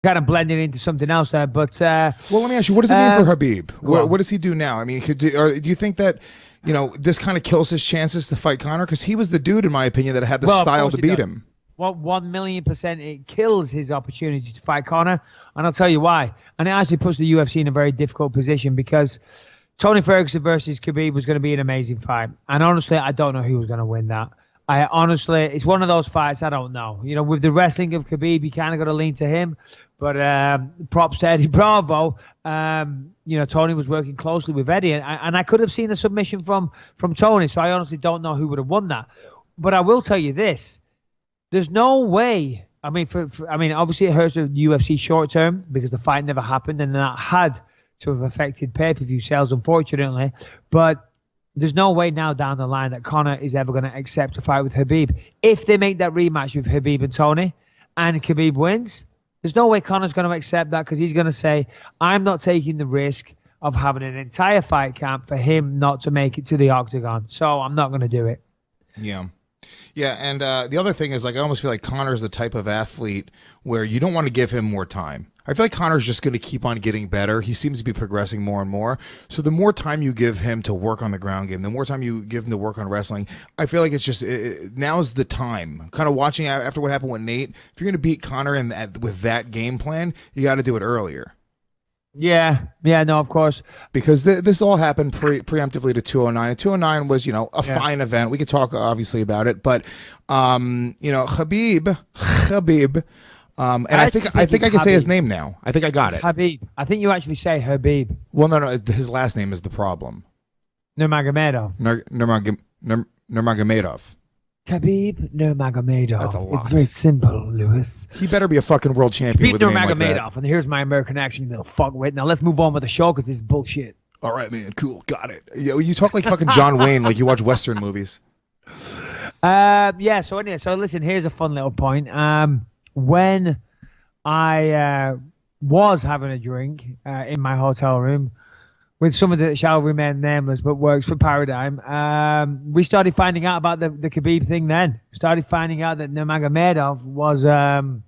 kind of blending into something else there. But well, let me ask you, what does it mean for Khabib? What does he do now? I mean, do you think that this kind of kills his chances to fight Conor? Because he was the dude, in my opinion, that had the style to beat him. Well, 1,000,000% it kills his opportunity to fight Conor, and I'll tell you why. And it actually puts the UFC in a very difficult position because Tony Ferguson versus Khabib was going to be an amazing fight. And honestly, I don't know who was going to win that. It's one of those fights I don't know. With the wrestling of Khabib, you kind of got to lean to him. But props to Eddie Bravo. Tony was working closely with Eddie, and I could have seen a submission from Tony. So I honestly don't know who would have won that. But I will tell you this: there's no way. I mean, obviously it hurts the UFC short term because the fight never happened, and that had to have affected pay-per-view sales, unfortunately. But there's no way now down the line that Conor is ever going to accept a fight with Khabib. If they make that rematch with Khabib and Tony, and Khabib wins, there's no way Conor's going to accept that because he's going to say, I'm not taking the risk of having an entire fight camp for him not to make it to the octagon. So I'm not going to do it. Yeah. Yeah, and the other thing is, I almost feel like Conor's the type of athlete where you don't want to give him more time. I feel like Conor's just going to keep on getting better. He seems to be progressing more and more. So the more time you give him to work on the ground game, the more time you give him to work on wrestling, I feel like it's just now's the time. Kind of watching after what happened with Nate, if you're going to beat Conor with that game plan, you got to do it earlier. Yeah, no, of course. Because this all happened preemptively to 209. And 209 was, a fine event. We could talk, obviously, about it. But, Khabib, and I think I can say his name now. I think I got it. Khabib. I think you actually say Khabib. Well, no, his last name is the problem. Nurmagomedov. Nurmagomedov. Khabib Nurmagomedov. That's a lot. It's very simple, Lewis. He better be a fucking world champion with a name like that. Nurmagomedov, and here's my American accent, you little fuckwit. Now let's move on with the show because this is bullshit. All right, man. Cool. Got it. You talk like fucking John Wayne, like you watch Western movies. So listen, here's a fun little point. When I was having a drink in my hotel room with someone that shall remain nameless but works for Paradigm, we started finding out about the Khabib thing then. Started finding out that Nurmagomedov was out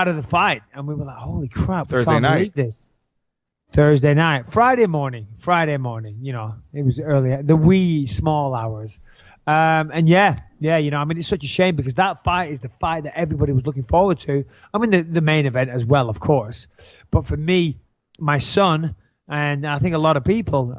of the fight. And we were like, holy crap. Thursday night. Believe this. Thursday night. Friday morning. It was early, the wee small hours. It's such a shame because that fight is the fight that everybody was looking forward to. I mean, the main event as well, of course. But for me, my son, and I think a lot of people,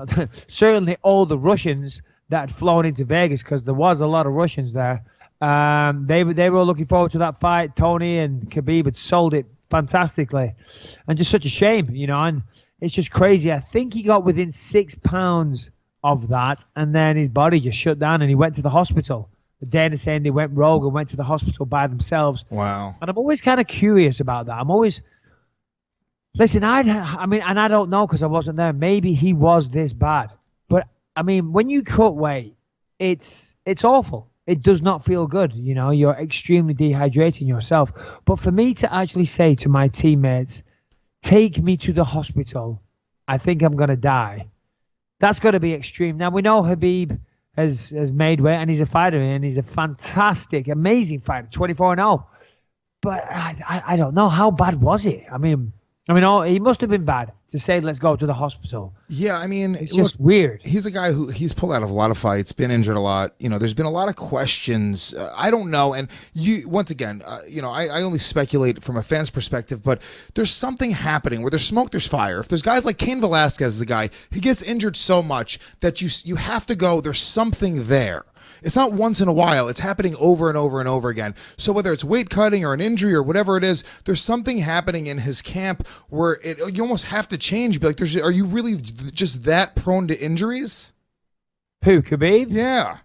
certainly all the Russians that had flown into Vegas, because there was a lot of Russians there, they were looking forward to that fight. Tony and Khabib had sold it fantastically. And just such a shame, and it's just crazy. I think he got within 6 pounds of that, and then his body just shut down and he went to the hospital. The Dana saying they went rogue and went to the hospital by themselves. Wow. And I'm always kind of curious about that. Listen, I don't know because I wasn't there. Maybe he was this bad. But, I mean, when you cut weight, it's awful. It does not feel good. You're extremely dehydrating yourself. But for me to actually say to my teammates, take me to the hospital, I think I'm going to die. That's got to be extreme. Now, we know Khabib has made weight, and he's a fighter, and he's a fantastic, amazing fighter, 24-0. But I don't know. How bad was it? I mean, he must have been bad to say, let's go to the hospital. Yeah, I mean, it's just weird. He's a guy he's pulled out of a lot of fights, been injured a lot. There's been a lot of questions. I don't know. And once again, I only speculate from a fan's perspective, but there's something happening where there's smoke, there's fire. If there's guys like Cain Velasquez is a guy, he gets injured so much that you have to go, there's something there. It's not once in a while. It's happening over and over and over again. So whether it's weight cutting or an injury or whatever it is, there's something happening in his camp where you almost have to change. Be like, are you really just that prone to injuries? Who, Khabib? Yeah.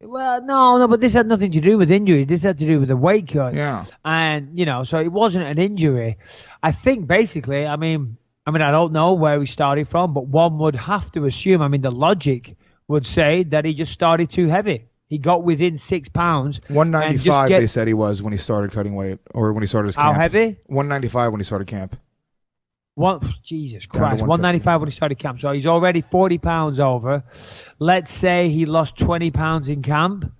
Well, no, but this had nothing to do with injuries. This had to do with the weight cut. Yeah. And, so it wasn't an injury. I think basically, I mean, I don't know where he started from, but one would have to assume, the logic would say that he just started too heavy. He got within 6 pounds. 195 they said he was when he started cutting weight, or when he started his camp. How heavy? 195 when he started camp. Jesus Christ. 195 when he started camp. So he's already 40 pounds over. Let's say he lost 20 pounds in camp.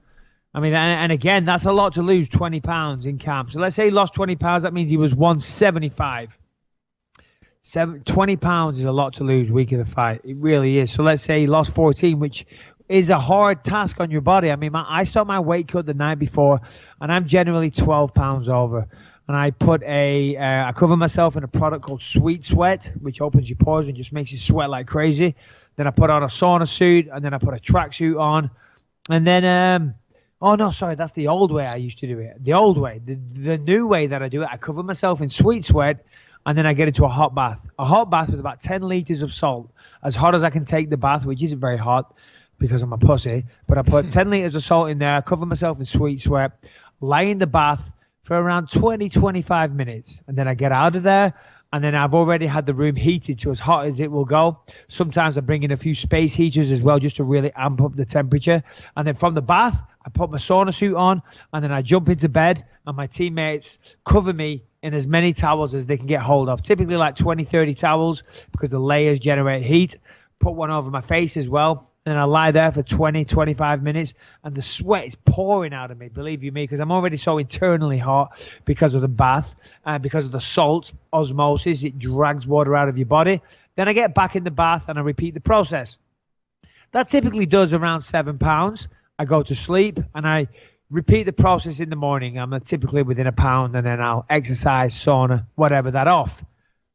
I mean, and again, that's a lot to lose 20 pounds in camp. So let's say he lost 20 pounds. That means he was 175. 20 pounds is a lot to lose week of the fight. It really is. So let's say he lost 14, which is a hard task on your body. I mean, I start my weight cut the night before, and I'm generally 12 pounds over. And I put I cover myself in a product called Sweet Sweat, which opens your pores and just makes you sweat like crazy. Then I put on a sauna suit, and then I put a tracksuit on. And then, oh no, sorry, that's the old way I used to do it. The old way. The new way that I do it, I cover myself in Sweet Sweat, and then I get into a hot bath. A hot bath with about 10 liters of salt. As hot as I can take the bath, which isn't very hot because I'm a pussy. But I put 10 liters of salt in there, I cover myself in Sweet Sweat, lie in the bath for around 20-25 minutes. And then I get out of there, and then I've already had the room heated to as hot as it will go. Sometimes I bring in a few space heaters as well just to really amp up the temperature. And then from the bath, I put my sauna suit on, and then I jump into bed, and my teammates cover me in as many towels as they can get hold of. Typically like 20-30 towels because the layers generate heat. Put one over my face as well. And I lie there for 20-25 minutes, and the sweat is pouring out of me, believe you me, because I'm already so internally hot because of the bath, because of the salt, osmosis. It drags water out of your body. Then I get back in the bath, and I repeat the process. That typically does around 7 pounds. I go to sleep, and I repeat the process in the morning. I'm typically within a pound, and then I'll exercise, sauna, whatever, that off.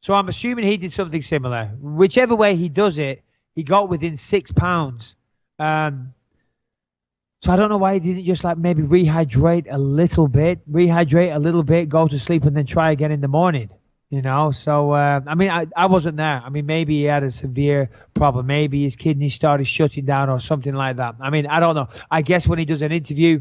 So I'm assuming he did something similar. Whichever way he does it, he got within 6 pounds. So I don't know why he didn't just like maybe rehydrate a little bit, go to sleep, and then try again in the morning. You know, so I mean, I wasn't there. I mean, maybe he had a severe problem. Maybe his kidneys started shutting down or something like that. I mean, I don't know. I guess when he does an interview,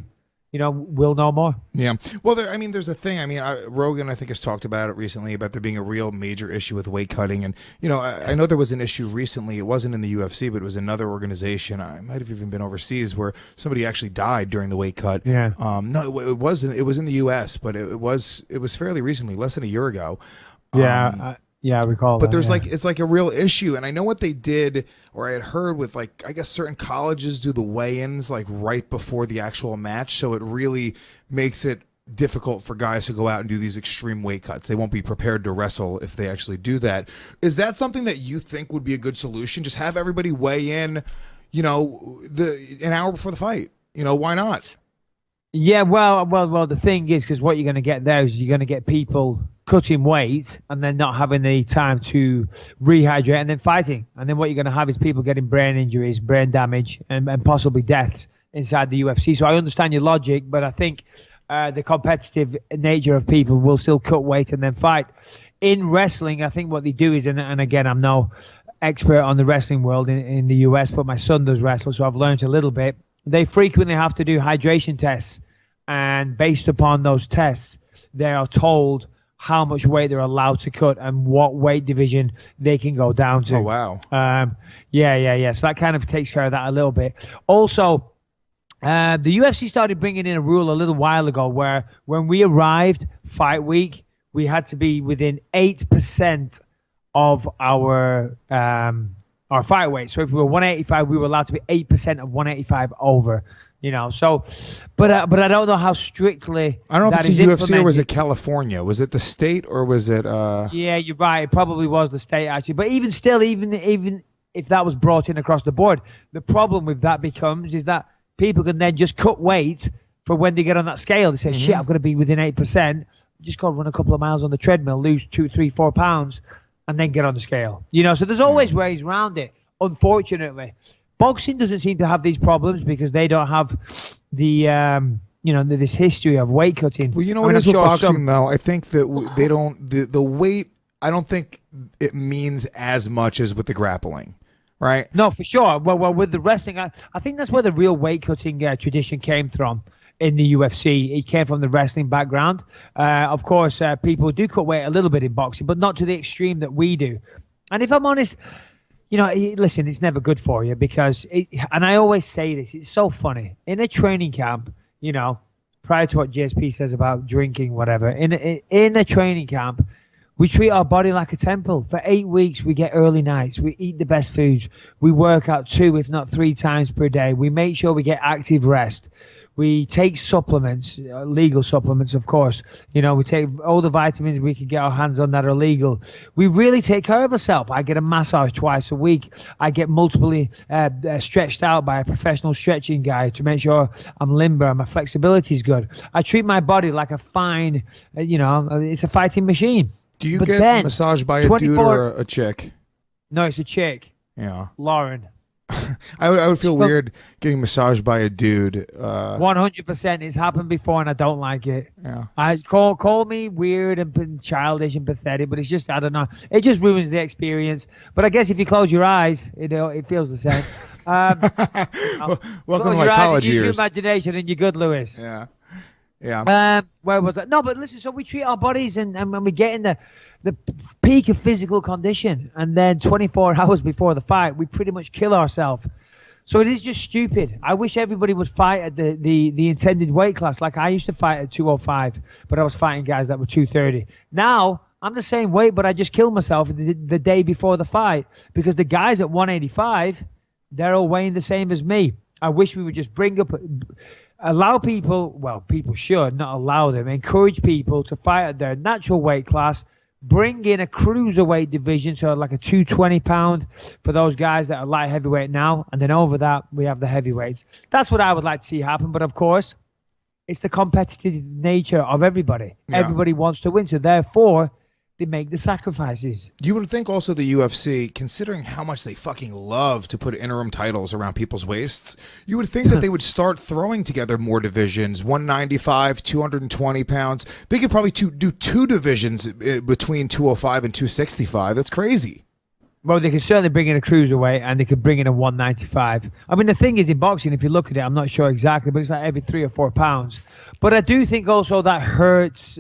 you know, we'll know more. Yeah. Well, there's a thing. I mean, Rogan, I think, has talked about it recently about there being a real major issue with weight cutting. And, you know, I know there was an issue recently. It wasn't in the UFC, but it was another organization. I might have even been overseas where somebody actually died during the weight cut. Yeah. No, it wasn't. It was in the US, but it was fairly recently, less than a year ago. Yeah. Yeah, I recall. But there's it's like a real issue. And I know what they did, or I had heard with like, I guess certain colleges do the weigh-ins like right before the actual match. So it really makes it difficult for guys to go out and do these extreme weight cuts. They won't be prepared to wrestle if they actually do that. Is that something that you think would be a good solution? Just have everybody weigh in, you know, an hour before the fight. You know, why not? Yeah, well, the thing is, because what you're going to get there is you're going to get people cutting weight and then not having the time to rehydrate and then fighting. And then what you're going to have is people getting brain injuries, brain damage, and possibly deaths inside the UFC. So I understand your logic, but I think the competitive nature of people will still cut weight and then fight. In wrestling, I think what they do is, and again, I'm no expert on the wrestling world in the US, but my son does wrestle, so I've learned a little bit. They frequently have to do hydration tests. And based upon those tests, they are told how much weight they're allowed to cut and what weight division they can go down to. Oh, wow. Yeah. So that kind of takes care of that a little bit. Also, the UFC started bringing in a rule a little while ago where when we arrived fight week, we had to be within 8% of our fight weight. So if we were 185, we were allowed to be 8% of 185 over. You know, so, but I don't know how strictly. I don't know if that it's is a UFC implemented. or was it California? Was it the state or was it? Yeah, you're right. It probably was the state actually. But even still, even if that was brought in across the board, the problem with that becomes is that people can then just cut weight for when they get on that scale. They say, "Shit, I'm going to be within 8%. Just go run a couple of miles on the treadmill, lose 2, 3, 4 pounds, and then get on the scale." You know, so there's always ways around it. Unfortunately. Boxing doesn't seem to have these problems because they don't have the, this history of weight cutting. Well, you know what it is with boxing, though? I think that they don't, the weight, I don't think it means as much as with the grappling, right? No, for sure. Well, with the wrestling, I think that's where the real weight cutting tradition came from in the UFC. It came from the wrestling background. Of course, people do cut weight a little bit in boxing, but not to the extreme that we do. And if I'm honest, you know, listen, it's never good for you because, and I always say this, it's so funny. In a training camp, you know, prior to what GSP says about drinking, whatever, in a training camp, we treat our body like a temple. For 8 weeks, we get early nights. We eat the best foods. We work out 2, if not 3 times per day. We make sure we get active rest. We take supplements, legal supplements, of course. You know, we take all the vitamins we can get our hands on that are legal. We really take care of ourselves. I get a massage twice a week. I get multiply stretched out by a professional stretching guy to make sure I'm limber and my flexibility is good. I treat my body like a fine, it's a fighting machine. Do you get massaged by a dude or a chick? No, it's a chick. Yeah. Lauren. I would feel weird getting massaged by a dude. 100%. It's happened before, and I don't like it. Yeah. I call me weird and childish and pathetic, but it's just, I don't know. It just ruins the experience. But I guess if you close your eyes, it feels the same. Welcome to my college years. Use your imagination, and you're good, Lewis. Yeah. Yeah. Where was I? No, but listen. So we treat our bodies, and when we get in the peak of physical condition, and then 24 hours before the fight, we pretty much kill ourselves. So it is just stupid. I wish everybody would fight at the intended weight class. Like I used to fight at 205, but I was fighting guys that were 230. Now I'm the same weight, but I just kill myself the day before the fight because the guys at 185, they're all weighing the same as me. I wish we would just allow people, well, people should not allow them, encourage people to fight at their natural weight class, bring in a cruiserweight division, so like a 220 pound for those guys that are light heavyweight now, and then over that we have the heavyweights. That's what I would like to see happen, but of course it's the competitive nature of everybody. Yeah. Everybody wants to win, so therefore they make the sacrifices. You would think also the UFC, considering how much they fucking love to put interim titles around people's waists, you would think that they would start throwing together more divisions, 195, 220 pounds. They could probably do two divisions between 205 and 265. That's crazy. Well, they could certainly bring in a cruiserweight, and they could bring in a 195. I mean, the thing is, in boxing, if you look at it, I'm not sure exactly, but it's like every 3 or 4 pounds. But I do think also that hurts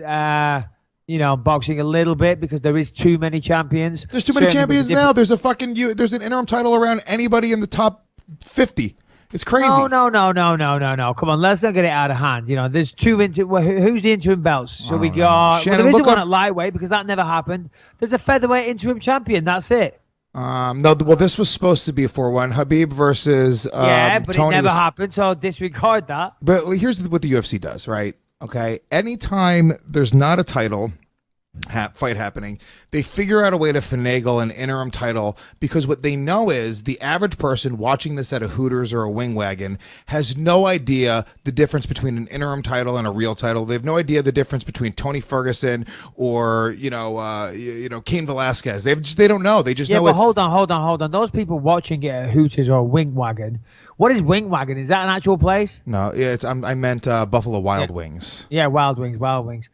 boxing a little bit because there is too many champions. There's too many champions now. There's there's an interim title around anybody in the top 50. It's crazy. No. Come on, let's not get it out of hand. There's two who's the interim belts? So we got Shannon, there is one at lightweight because that never happened. There's a featherweight interim champion. That's it. No, well, this was supposed to be a 4-1. Khabib versus but Tony it never happened. So disregard that. But here's what the UFC does, right? Okay, anytime there's not a title fight happening, they figure out a way to finagle an interim title because what they know is the average person watching this at a Hooters or a Wing Wagon has no idea the difference between an interim title and a real title. They have no idea the difference between Tony Ferguson or Cain Velasquez. They don't know. They just know. But hold on. Those people watching it at Hooters or Wing Wagon. What is Wing Wagon? Is that an actual place? No, I meant Buffalo Wild Wings. Yeah, Wild Wings.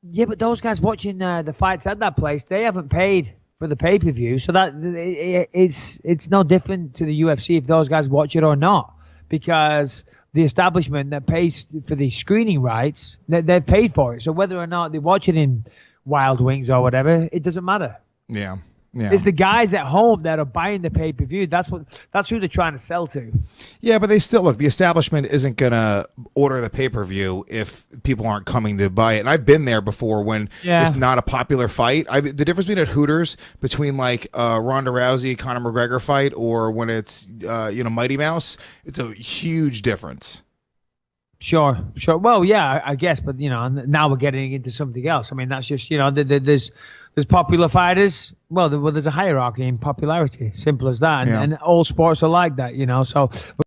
Yeah, but those guys watching the fights at that place, they haven't paid for the pay-per-view, so that it's no different to the UFC if those guys watch it or not, because the establishment that pays for the screening rights, they've paid for it. So whether or not they watch it in Wild Wings or whatever, it doesn't matter. Yeah. It's the guys at home that are buying the pay-per-view. That's who they're trying to sell to. Yeah, but they still look. The establishment isn't gonna order the pay-per-view if people aren't coming to buy it. And I've been there before when it's not a popular fight. The difference between at Hooters between like Ronda Rousey, Conor McGregor fight, or when it's Mighty Mouse, it's a huge difference. Sure. Well, yeah, I guess, but now we're getting into something else. I mean, that's just there's popular fighters. Well, there's a hierarchy in popularity. Simple as that, and all sports are like that. So.